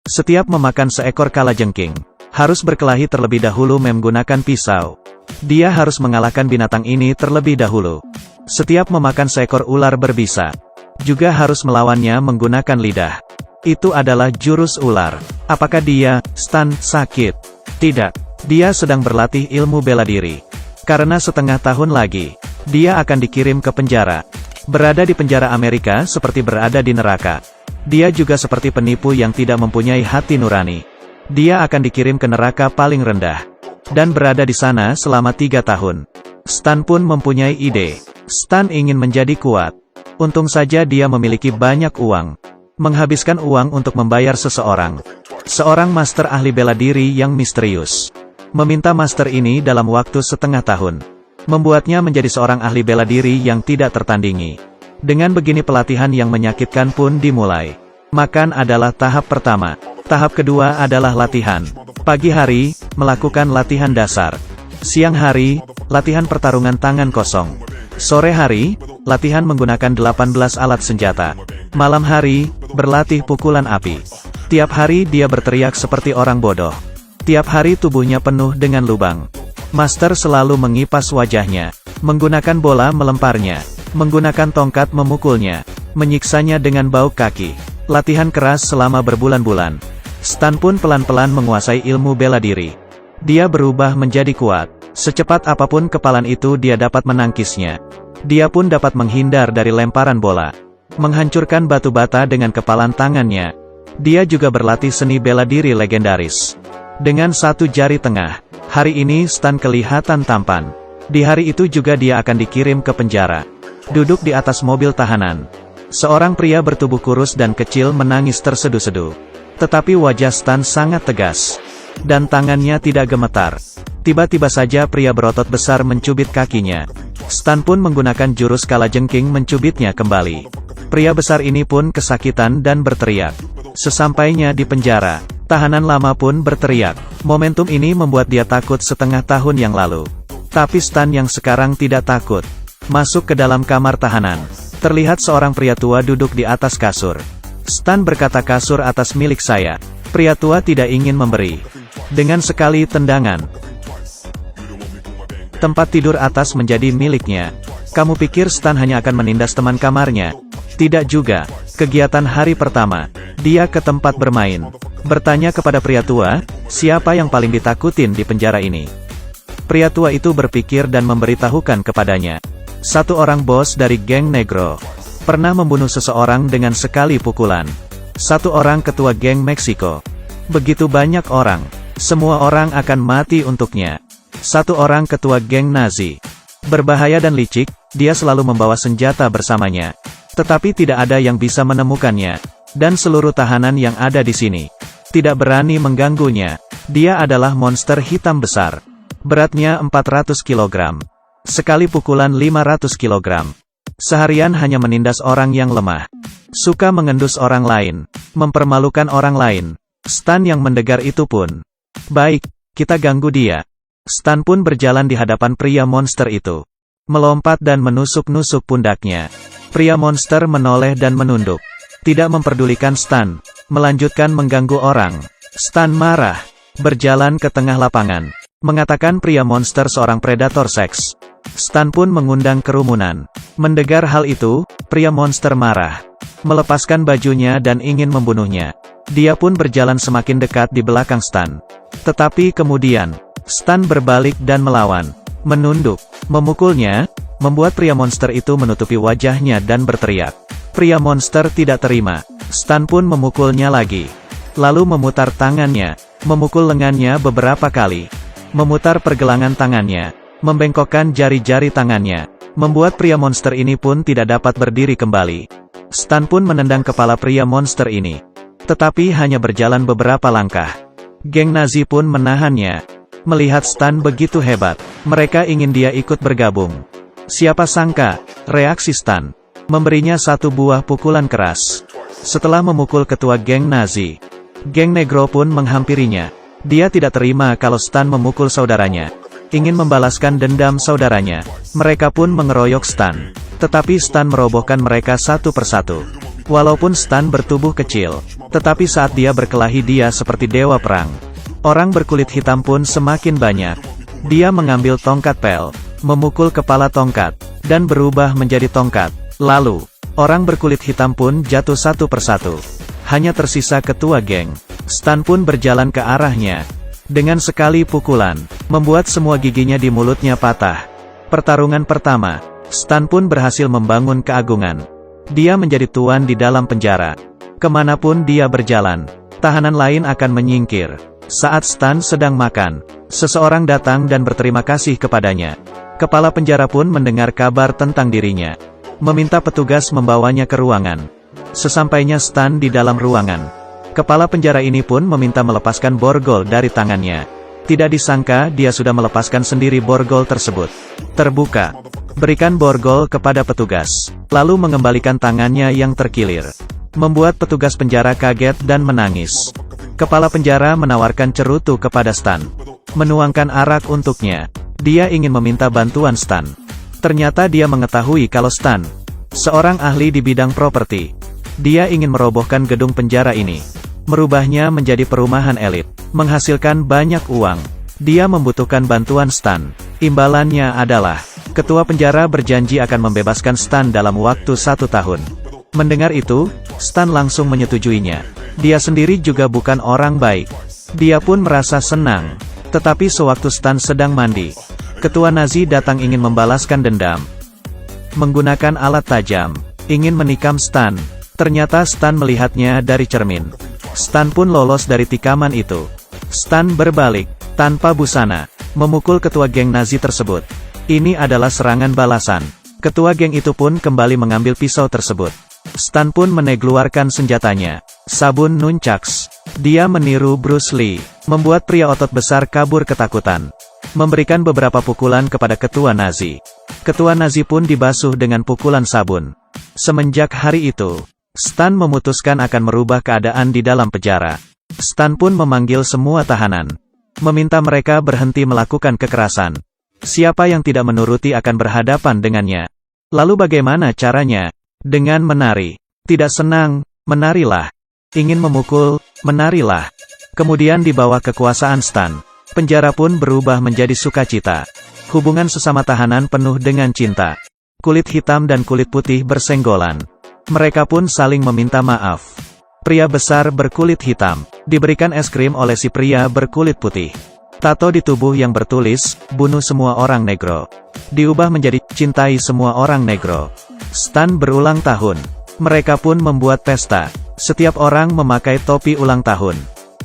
Setiap memakan seekor kalajengking, harus berkelahi terlebih dahulu menggunakan pisau. Dia harus mengalahkan binatang ini terlebih dahulu. Setiap memakan seekor ular berbisa, juga harus melawannya menggunakan lidah. Itu adalah jurus ular. Apakah dia, Stan, sakit? Tidak. Dia sedang berlatih ilmu bela diri. Karena setengah tahun lagi, dia akan dikirim ke penjara. Berada di penjara Amerika seperti berada di neraka. Dia juga seperti penipu yang tidak mempunyai hati nurani. Dia akan dikirim ke neraka paling rendah. Dan berada di sana selama 3 tahun. Stan pun mempunyai ide. Stan ingin menjadi kuat. Untung saja dia memiliki banyak uang. Menghabiskan uang untuk membayar seseorang. Seorang master ahli bela diri yang misterius. Meminta master ini dalam waktu setengah tahun. Membuatnya menjadi seorang ahli bela diri yang tidak tertandingi. Dengan begini pelatihan yang menyakitkan pun dimulai. Makan adalah tahap pertama. Tahap kedua adalah latihan. Pagi hari, melakukan latihan dasar. Siang hari, latihan pertarungan tangan kosong. Sore hari, latihan menggunakan 18 alat senjata. Malam hari, berlatih pukulan api. Tiap hari dia berteriak seperti orang bodoh. Tiap hari tubuhnya penuh dengan lubang. Master selalu mengipas wajahnya, menggunakan bola melemparnya, menggunakan tongkat memukulnya, menyiksanya dengan bauk kaki. Latihan keras selama berbulan-bulan. Stan pun pelan-pelan menguasai ilmu bela diri. Dia berubah menjadi kuat. Secepat apapun kepalan itu dia dapat menangkisnya. Dia pun dapat menghindar dari lemparan bola. Menghancurkan batu bata dengan kepalan tangannya. Dia juga berlatih seni bela diri legendaris. Dengan satu jari tengah. Hari ini Stan kelihatan tampan. Di hari itu juga dia akan dikirim ke penjara. Duduk di atas mobil tahanan. Seorang pria bertubuh kurus dan kecil menangis terseduh-seduh. Tetapi wajah Stan sangat tegas. Dan tangannya tidak gemetar. Tiba-tiba saja pria berotot besar mencubit kakinya. Stan pun menggunakan jurus kalajengking mencubitnya kembali. Pria besar ini pun kesakitan dan berteriak. Sesampainya di penjara, tahanan lama pun berteriak. Momentum ini membuat dia takut setengah tahun yang lalu. Tapi Stan yang sekarang tidak takut. Masuk ke dalam kamar tahanan. Terlihat seorang pria tua duduk di atas kasur. Stan berkata, kasur atas milik saya. Pria tua tidak ingin memberi. Dengan sekali tendangan, tempat tidur atas menjadi miliknya. Kamu pikir Stan hanya akan menindas teman kamarnya? Tidak juga. Kegiatan hari pertama, dia ke tempat bermain. Bertanya kepada pria tua, siapa yang paling ditakutin di penjara ini? Pria tua itu berpikir dan memberitahukan kepadanya. Satu orang bos dari geng Negro. Pernah membunuh seseorang dengan sekali pukulan. Satu orang ketua geng Meksiko. Begitu banyak orang. Semua orang akan mati untuknya. Satu orang ketua geng Nazi. Berbahaya dan licik, dia selalu membawa senjata bersamanya. Tetapi tidak ada yang bisa menemukannya. Dan seluruh tahanan yang ada di sini tidak berani mengganggunya. Dia adalah monster hitam besar. Beratnya 400 kg. Sekali pukulan 500 kg. Seharian hanya menindas orang yang lemah. Suka mengendus orang lain. Mempermalukan orang lain. Stan yang mendengar itu pun. Baik, kita ganggu dia. Stan pun berjalan di hadapan pria monster itu. Melompat dan menusuk-nusuk pundaknya. Pria monster menoleh dan menunduk. Tidak memperdulikan Stan. Melanjutkan mengganggu orang. Stan marah. Berjalan ke tengah lapangan. Mengatakan pria monster seorang predator seks. Stan pun mengundang kerumunan. Mendengar hal itu, pria monster marah. Melepaskan bajunya dan ingin membunuhnya. Dia pun berjalan semakin dekat di belakang Stan. Tetapi kemudian, Stan berbalik dan melawan. Menunduk, memukulnya, membuat pria monster itu menutupi wajahnya dan berteriak. Pria monster tidak terima. Stan pun memukulnya lagi. Lalu memutar tangannya, memukul lengannya beberapa kali. Memutar pergelangan tangannya, membengkokkan jari-jari tangannya, membuat pria monster ini pun tidak dapat berdiri kembali. Stan pun menendang kepala pria monster ini. Tetapi hanya berjalan beberapa langkah. Geng Nazi pun menahannya. Melihat Stan begitu hebat, mereka ingin dia ikut bergabung. Siapa sangka, reaksi Stan, memberinya satu buah pukulan keras. Setelah memukul ketua geng Nazi, geng Negro pun menghampirinya. Dia tidak terima kalau Stan memukul saudaranya. Ingin membalaskan dendam saudaranya. Mereka pun mengeroyok Stan. Tetapi Stan merobohkan mereka satu persatu. Walaupun Stan bertubuh kecil, Tetapi saat dia berkelahi dia seperti dewa perang. Orang berkulit hitam pun semakin banyak. Dia mengambil tongkat pel, memukul kepala tongkat, dan berubah menjadi tongkat. Lalu, orang berkulit hitam pun jatuh satu persatu. Hanya tersisa ketua geng. Stan pun berjalan ke arahnya. Dengan sekali pukulan, membuat semua giginya di mulutnya patah. Pertarungan pertama, Stan pun berhasil membangun keagungan. Dia menjadi tuan di dalam penjara. Kemanapun dia berjalan, tahanan lain akan menyingkir. Saat Stan sedang makan, seseorang datang dan berterima kasih kepadanya. Kepala penjara pun mendengar kabar tentang dirinya. Meminta petugas membawanya ke ruangan. Sesampainya Stan di dalam ruangan, kepala penjara ini pun meminta melepaskan borgol dari tangannya. Tidak disangka dia sudah melepaskan sendiri borgol tersebut. Terbuka. Berikan borgol kepada petugas. Lalu mengembalikan tangannya yang terkilir. Membuat petugas penjara kaget dan menangis. Kepala penjara menawarkan cerutu kepada Stan. Menuangkan arak untuknya. Dia ingin meminta bantuan Stan. Ternyata dia mengetahui kalau Stan seorang ahli di bidang properti. Dia ingin merobohkan gedung penjara ini. Merubahnya menjadi perumahan elit. Menghasilkan banyak uang. Dia membutuhkan bantuan Stan. Imbalannya adalah, ketua penjara berjanji akan membebaskan Stan dalam waktu 1 tahun. Mendengar itu, Stan langsung menyetujuinya. Dia sendiri juga bukan orang baik. Dia pun merasa senang. Tetapi sewaktu Stan sedang mandi, ketua Nazi datang ingin membalaskan dendam. Menggunakan alat tajam, ingin menikam Stan. Ternyata Stan melihatnya dari cermin. Stan pun lolos dari tikaman itu. Stan berbalik, tanpa busana, memukul ketua geng Nazi tersebut. Ini adalah serangan balasan. Ketua geng itu pun kembali mengambil pisau tersebut. Stan pun mengeluarkan senjatanya, sabun nunchucks. Dia meniru Bruce Lee, membuat pria otot besar kabur ketakutan. Memberikan beberapa pukulan kepada ketua Nazi. Ketua Nazi pun dibasuh dengan pukulan sabun. Semenjak hari itu, Stan memutuskan akan merubah keadaan di dalam penjara. Stan pun memanggil semua tahanan. Meminta mereka berhenti melakukan kekerasan. Siapa yang tidak menuruti akan berhadapan dengannya. Lalu bagaimana caranya? Dengan menari. Tidak senang, menarilah. Ingin memukul, menarilah. Kemudian di bawah kekuasaan Stan, penjara pun berubah menjadi sukacita. Hubungan sesama tahanan penuh dengan cinta. Kulit hitam dan kulit putih bersenggolan. Mereka pun saling meminta maaf. Pria besar berkulit hitam diberikan es krim oleh si pria berkulit putih. Tato di tubuh yang bertulis, "Bunuh semua orang negro," diubah menjadi "Cintai semua orang negro." Stan berulang tahun. Mereka pun membuat pesta. Setiap orang memakai topi ulang tahun.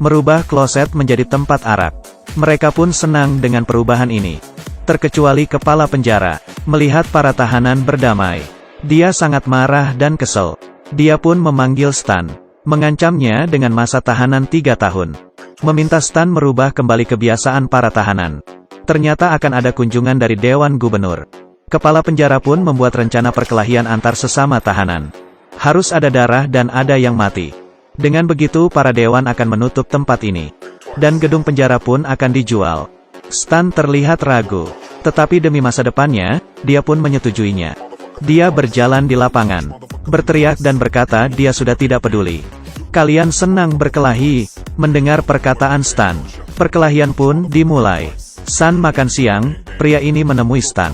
Merubah kloset menjadi tempat arak. Mereka pun senang dengan perubahan ini. Terkecuali kepala penjara. Melihat para tahanan berdamai, dia sangat marah dan kesel. Dia pun memanggil Stan. Mengancamnya dengan masa tahanan 3 tahun. Meminta Stan merubah kembali kebiasaan para tahanan. Ternyata akan ada kunjungan dari Dewan Gubernur. Kepala penjara pun membuat rencana perkelahian antar sesama tahanan. Harus ada darah dan ada yang mati. Dengan begitu para dewan akan menutup tempat ini. Dan gedung penjara pun akan dijual. Stan terlihat ragu. Tetapi demi masa depannya, dia pun menyetujuinya. Dia berjalan di lapangan. Berteriak dan berkata dia sudah tidak peduli. Kalian senang berkelahi. Mendengar perkataan Stan, perkelahian pun dimulai. San makan siang, pria ini menemui Stan.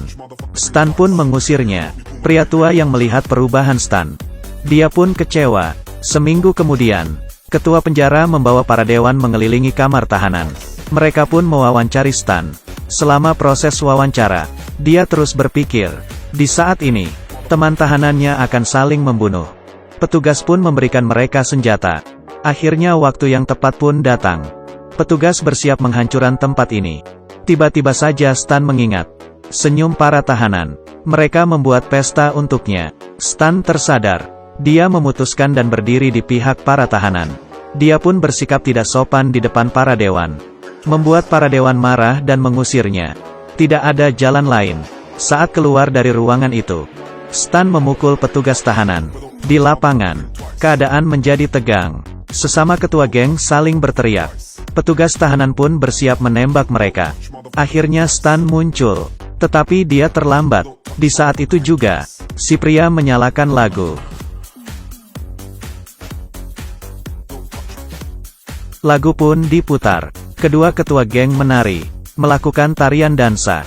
Stan pun mengusirnya. Pria tua yang melihat perubahan Stan. Dia pun kecewa. Seminggu kemudian, ketua penjara membawa para dewan mengelilingi kamar tahanan. Mereka pun mewawancari Stan. Selama proses wawancara, dia terus berpikir. Di saat ini, teman tahanannya akan saling membunuh. Petugas pun memberikan mereka senjata. Akhirnya waktu yang tepat pun datang. Petugas bersiap menghancurkan tempat ini. Tiba-tiba saja Stan mengingat. Senyum para tahanan. Mereka membuat pesta untuknya. Stan tersadar. Dia memutuskan dan berdiri di pihak para tahanan. Dia pun bersikap tidak sopan di depan para dewan. Membuat para dewan marah dan mengusirnya. Tidak ada jalan lain. Saat keluar dari ruangan itu, Stan memukul petugas tahanan. Di lapangan, keadaan menjadi tegang. Sesama ketua geng saling berteriak. Petugas tahanan pun bersiap menembak mereka. Akhirnya Stan muncul. Tetapi dia terlambat. Di saat itu juga, si pria menyalakan lagu. Lagu pun diputar. Kedua ketua geng menari, melakukan tarian dansa.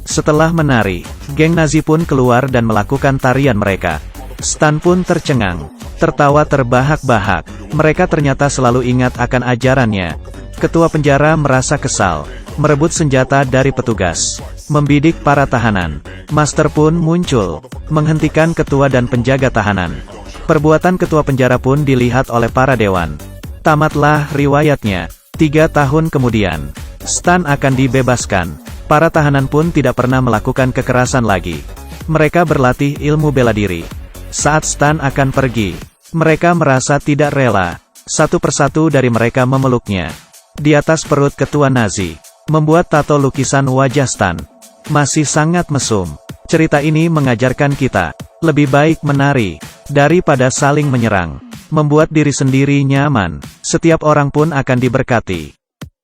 Setelah menari, geng Nazi pun keluar dan melakukan tarian mereka. Stan pun tercengang, tertawa terbahak-bahak. Mereka ternyata selalu ingat akan ajarannya. Ketua penjara merasa kesal, merebut senjata dari petugas, membidik para tahanan. Master pun muncul, menghentikan ketua dan penjaga tahanan. Perbuatan ketua penjara pun dilihat oleh para dewan. Tamatlah riwayatnya. 3 tahun kemudian, Stan akan dibebaskan. Para tahanan pun tidak pernah melakukan kekerasan lagi. Mereka berlatih ilmu bela diri. Saat Stan akan pergi, mereka merasa tidak rela. Satu persatu dari mereka memeluknya. Di atas perut ketua Nazi, membuat tato lukisan wajah Stan. Masih sangat mesum. Cerita ini mengajarkan kita, lebih baik menari, daripada saling menyerang. Membuat diri sendiri nyaman, setiap orang pun akan diberkati.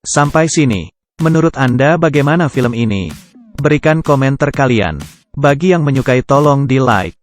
Sampai sini, menurut Anda bagaimana film ini? Berikan komentar kalian. Bagi yang menyukai tolong di like.